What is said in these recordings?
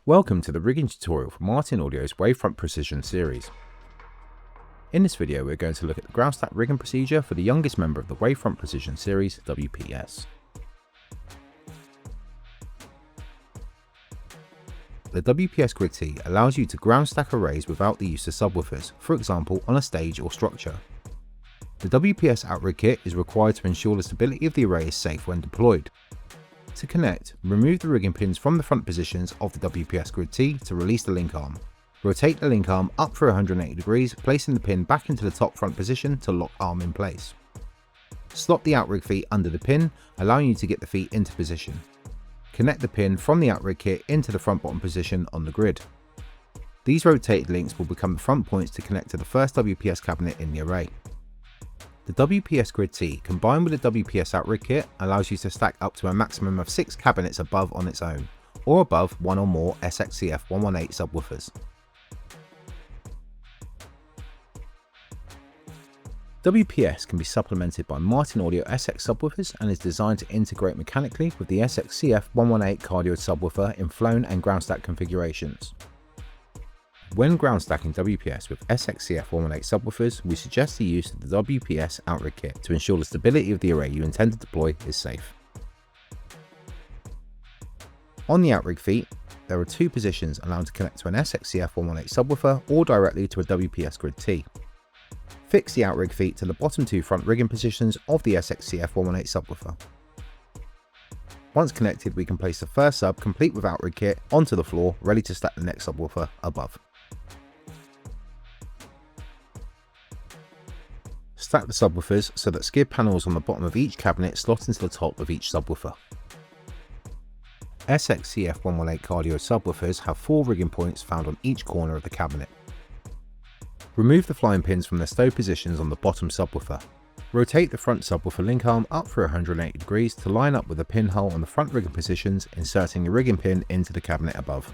Welcome to the rigging tutorial for Martin Audio's Wavefront Precision series. In this video we're going to look at the ground stack rigging procedure for the youngest member of the Wavefront Precision series, WPS. The WPS Grid T allows you to ground stack arrays without the use of subwoofers, for example on a stage or structure. The WPS outrig kit is required to ensure the stability of the array is safe when deployed. To connect, remove the rigging pins from the front positions of the WPS Grid T to release the link arm. Rotate the link arm up for 180 degrees, placing the pin back into the top front position to lock arm in place. Slot the outrig feet under the pin, allowing you to get the feet into position. Connect the pin from the outrig kit into the front bottom position on the grid. These rotated links will become the front points to connect to the first WPS cabinet in the array. The WPS Grid T combined with the WPS outrig kit allows you to stack up to a maximum of 6 cabinets above on its own, or above one or more SXCF 118 subwoofers. WPS can be supplemented by Martin Audio SX subwoofers and is designed to integrate mechanically with the SXCF 118 cardioid subwoofer in flown and ground stack configurations. When ground stacking WPS with SXCF 118 subwoofers, we suggest the use of the WPS outrig kit to ensure the stability of the array you intend to deploy is safe. On the outrig feet, there are 2 positions allowing to connect to an SXCF 118 subwoofer or directly to a WPS Grid T. Fix the outrig feet to the bottom 2 front rigging positions of the SXCF 118 subwoofer. Once connected, we can place the first sub complete with outrig kit onto the floor, ready to stack the next subwoofer above. Stack the subwoofers so that skid panels on the bottom of each cabinet slot into the top of each subwoofer. SXCF 118 cardioid subwoofers have 4 rigging points found on each corner of the cabinet. Remove the flying pins from their stow positions on the bottom subwoofer. Rotate the front subwoofer link arm up for 180 degrees to line up with the pinhole on the front rigging positions, inserting the rigging pin into the cabinet above.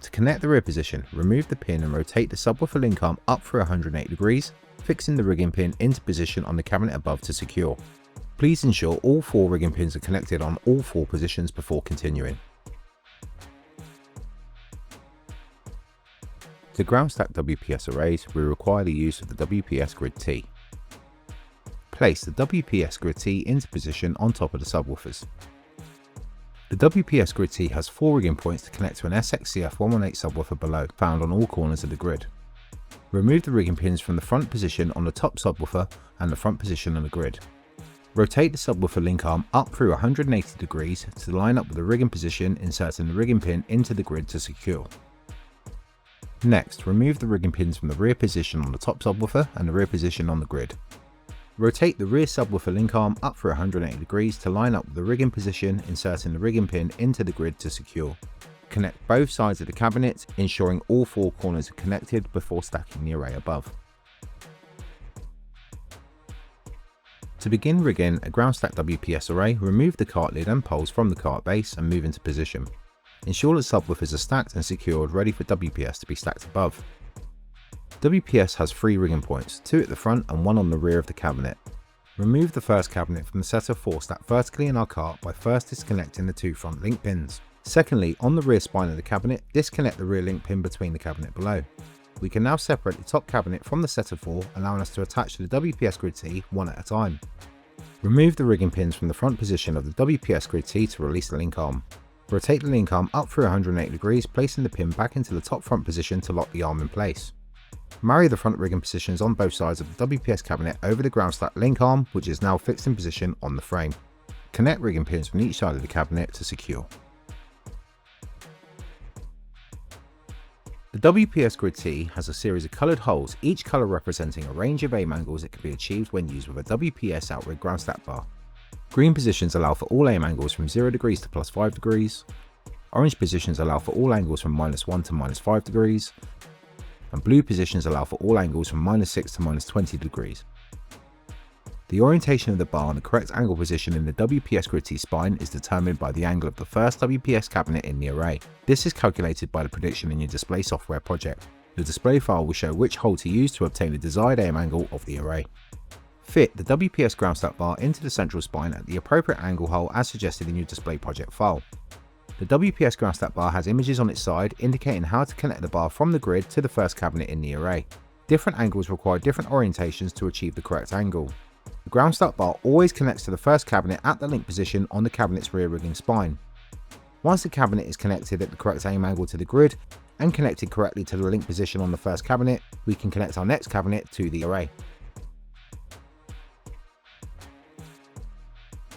To connect the rear position, remove the pin and rotate the subwoofer link arm up for 180 degrees, fixing the rigging pin into position on the cabinet above to secure. Please ensure all 4 rigging pins are connected on all 4 positions before continuing. To ground stack WPS arrays, we require the use of the WPS Grid T. Place the WPS Grid T into position on top of the subwoofers. The WPS Grid T has 4 rigging points to connect to an SXCF 118 subwoofer below, found on all corners of the grid. Remove the rigging pins from the front position on the top subwoofer and the front position on the grid. Rotate the subwoofer link arm up through 180 degrees to line up with the rigging position, inserting the rigging pin into the grid to secure. Next, remove the rigging pins from the rear position on the top subwoofer and the rear position on the grid. Rotate the rear subwoofer link arm up for 180 degrees to line up with the rigging position, inserting the rigging pin into the grid to secure. Connect both sides of the cabinet, ensuring all 4 corners are connected before stacking the array above. To begin rigging a ground stack WPS array, remove the cart lid and poles from the cart base and move into position. Ensure that subwoofers are stacked and secured, ready for WPS to be stacked above. WPS has 3 rigging points, 2 at the front and 1 on the rear of the cabinet. Remove the first cabinet from the set of 4 stacked vertically in our cart by first disconnecting the 2 front link pins. Secondly, on the rear spine of the cabinet, disconnect the rear link pin between the cabinet below. We can now separate the top cabinet from the set of 4, allowing us to attach to the WPS Grid T one at a time. Remove the rigging pins from the front position of the WPS Grid T to release the link arm. Rotate the link arm up through 180 degrees, placing the pin back into the top front position to lock the arm in place. Marry the front rigging positions on both sides of the WPS cabinet over the ground stack link arm, which is now fixed in position on the frame. Connect rigging pins from each side of the cabinet to secure. The WPS Grid T has a series of coloured holes, each colour representing a range of aim angles that can be achieved when used with a WPS outrig ground stack bar. Green positions allow for all aim angles from 0 degrees to +5 degrees. Orange positions allow for all angles from -1 to -5 degrees. And blue positions allow for all angles from -6 to -20 degrees. The orientation of the bar and the correct angle position in the WPS Grid T spine is determined by the angle of the first WPS cabinet in the array. This is calculated by the prediction in your display software project. The display file will show which hole to use to obtain the desired aim angle of the array. Fit the WPS ground stack bar into the central spine at the appropriate angle hole as suggested in your display project file. The WPS ground stack bar has images on its side indicating how to connect the bar from the grid to the first cabinet in the array. Different angles require different orientations to achieve the correct angle. The ground stack bar always connects to the first cabinet at the link position on the cabinet's rear rigging spine. Once the cabinet is connected at the correct aim angle to the grid and connected correctly to the link position on the first cabinet, we can connect our next cabinet to the array.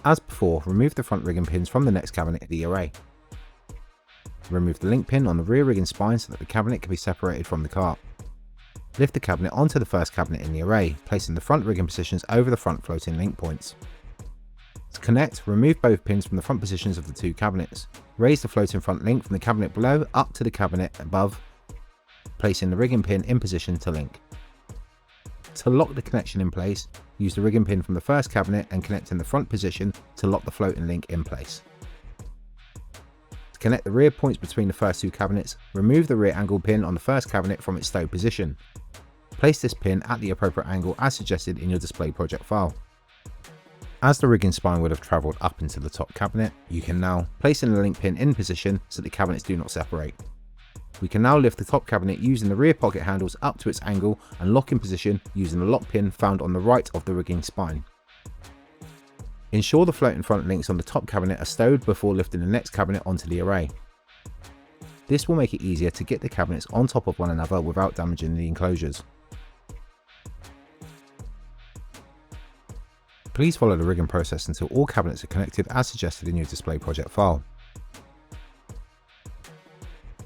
As before, remove the front rigging pins from the next cabinet of the array. Remove the link pin on the rear rigging spine so that the cabinet can be separated from the cart. Lift the cabinet onto the first cabinet in the array, placing the front rigging positions over the front floating link points. To connect, remove both pins from the front positions of the two cabinets. Raise the floating front link from the cabinet below up to the cabinet above, placing the rigging pin in position to link. To lock the connection in place, use the rigging pin from the first cabinet and connect in the front position to lock the floating link in place. To connect the rear points between the first two cabinets, remove the rear angle pin on the first cabinet from its stowed position. Place this pin at the appropriate angle as suggested in your display project file. As the rigging spine would have travelled up into the top cabinet, you can now place in the link pin in position so the cabinets do not separate. We can now lift the top cabinet using the rear pocket handles up to its angle and lock in position using the lock pin found on the right of the rigging spine. Ensure the floating front links on the top cabinet are stowed before lifting the next cabinet onto the array. This will make it easier to get the cabinets on top of one another without damaging the enclosures. Please follow the rigging process until all cabinets are connected as suggested in your display project file.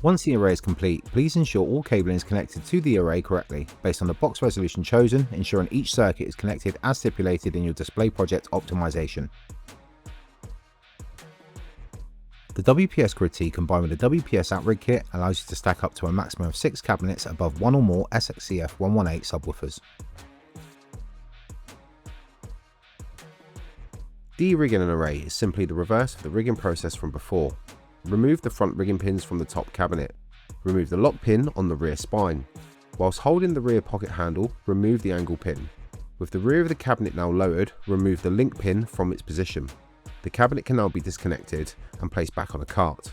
Once the array is complete, please ensure all cabling is connected to the array correctly based on the box resolution chosen, ensuring each circuit is connected as stipulated in your display project optimization. The WPS grid tee combined with the WPS outrig kit allows you to stack up to a maximum of 6 cabinets above one or more SXCF 118 subwoofers. De-rigging an array is simply the reverse of the rigging process from before. Remove the front rigging pins from the top cabinet. Remove the lock pin on the rear spine. Whilst holding the rear pocket handle, remove the angle pin. With the rear of the cabinet now lowered, remove the link pin from its position. The cabinet can now be disconnected and placed back on a cart.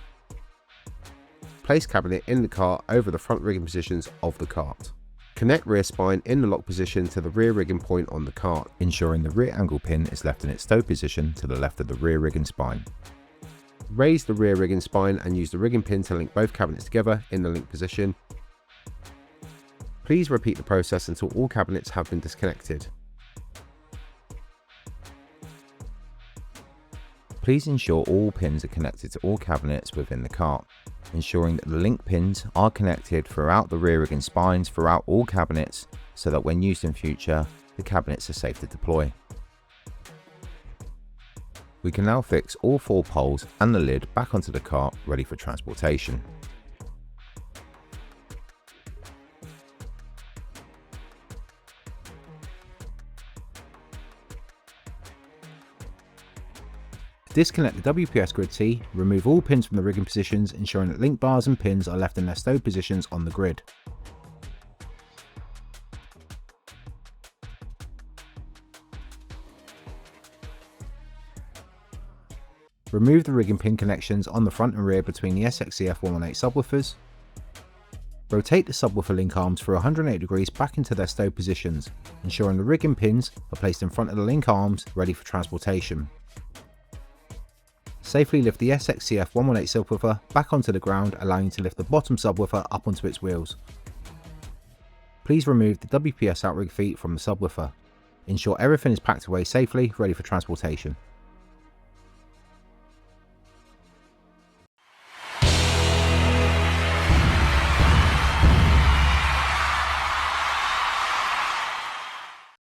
Place cabinet in the cart over the front rigging positions of the cart. Connect rear spine in the lock position to the rear rigging point on the cart, ensuring the rear angle pin is left in its stow position to the left of the rear rigging spine. Raise the rear rigging spine and use the rigging pin to link both cabinets together in the link position. Please repeat the process until all cabinets have been disconnected. Please ensure all pins are connected to all cabinets within the cart, ensuring that the link pins are connected throughout the rear rigging spines throughout all cabinets so that when used in future, the cabinets are safe to deploy. We can now fix all 4 poles and the lid back onto the cart ready for transportation. To disconnect the WPS grid tee, remove all pins from the rigging positions, ensuring that link bars and pins are left in their stowed positions on the grid. Remove the rigging pin connections on the front and rear between the SXCF 118 subwoofers. Rotate the subwoofer link arms for 180 degrees back into their stowed positions, ensuring the rigging pins are placed in front of the link arms ready for transportation. Safely lift the SXCF 118 subwoofer back onto the ground, allowing you to lift the bottom subwoofer up onto its wheels. Please remove the WPS outrig feet from the subwoofer. Ensure everything is packed away safely, ready for transportation.